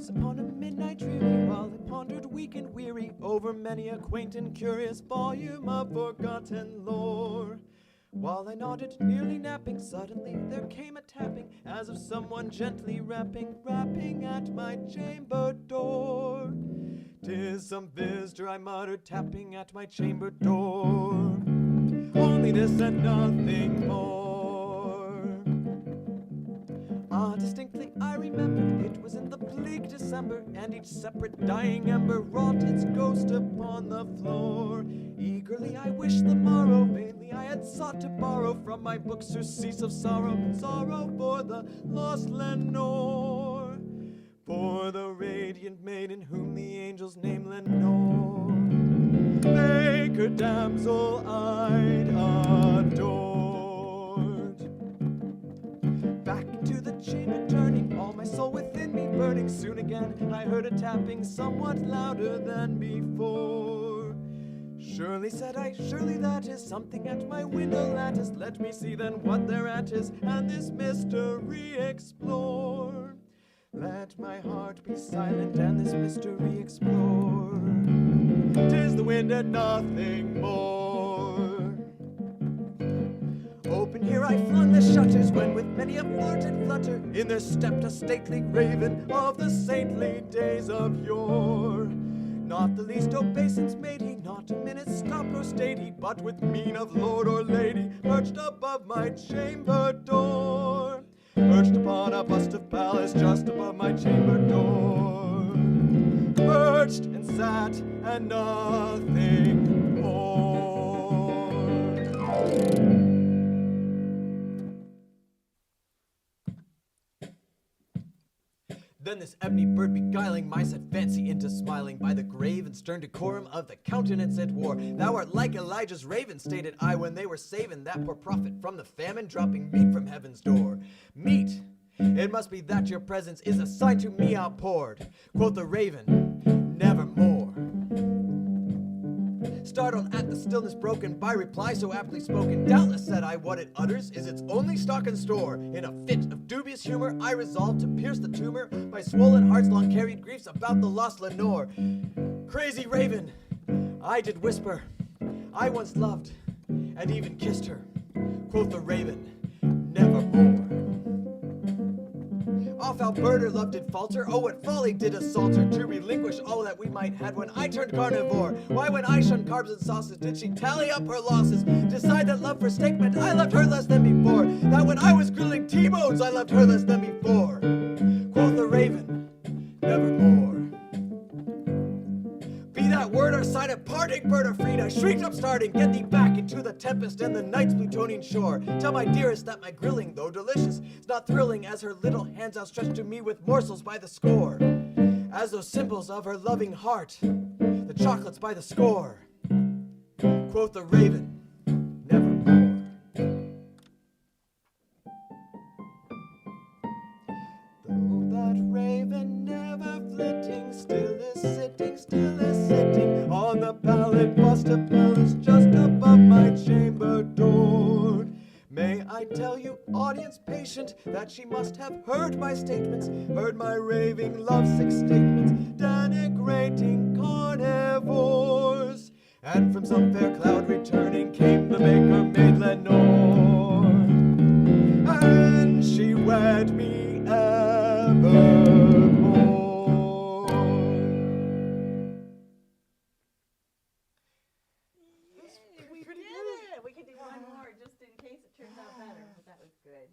Once upon a midnight dreary, while I pondered weak and weary over many a quaint and curious volume of forgotten lore. While I nodded, nearly napping, suddenly there came a tapping, as of someone gently rapping at my chamber door. "'Tis some visitor," I muttered, tapping at my chamber door. Only this and nothing more. Distinctly I remember, it was in the bleak December, and each separate dying ember wrought its ghost upon the floor. Eagerly I wished the morrow, vainly I had sought to borrow from my books surcease of sorrow, sorrow for the lost Lenore, for the radiant maiden whom the angels name Lenore, maker damsel I'd adored. Back to the chamber turning, all my soul within me burning, soon again I heard a tapping somewhat louder than before. "Surely," said I, "surely that is something at my window lattice. Let me see then what thereat is, and this mystery explore. Let my heart be silent and this mystery explore. 'Tis the wind and nothing more." Open here I flung the shutters, when with many a flirt and flutter in there stepped a stately raven of the saintly days of yore. Not the least obeisance made he, not a minute stop nor stayed he, but with mien of lord or lady perched above my chamber door. Perched upon a bust of Pallas just above my chamber door. Perched and sat and nothing more. Then this ebony bird beguiling my sad fancy into smiling, by the grave and stern decorum of the countenance it wore. "Thou art like Elijah's raven," stated I, when they were saving that poor prophet from the famine, dropping meat from heaven's door. "Meat! It must be that your presence is a sign to me outpoured." Quoth the raven, "Nevermore." Startled at the stillness broken by reply so aptly spoken, "Doubtless," said I, "what it utters is its only stock and store." In a fit of dubious humor I resolved to pierce the tumor, my swollen heart's long carried griefs about the lost Lenore. "Crazy raven," I did whisper, "I once loved and even kissed her." Quoth the raven, "Nevermore." Off Alberta love did falter, oh what folly did assault her, to relinquish all that we might had when I turned carnivore. Why, when I shunned carbs and sauces, did she tally up her losses, decide that love for steak meant I loved her less than before, that when I was grilling T-bones I loved her less than before? Quoth the raven, "Nevermore." "Be that word our sign of parting, bird of freed," I shrieked upstarting, "get thee back into the tempest and the night's Plutonian shore. Tell my dearest that my grilling, though delicious, is not thrilling as her little hands outstretched to me with morsels by the score, as those symbols of her loving heart, the chocolates by the score." Quoth the raven, "Nevermore." Though that raven never flitting, still is sitting on the pallid bust of Pallas just above my chamber door. May I tell you, audience patient, that she must have heard my statements, heard my raving lovesick statements, denigrating carnivores. And from some fair cloud returning came the maker maid Lenore, and she wed me evermore. We did it! We could do one more just in case it turns out better, but that was good.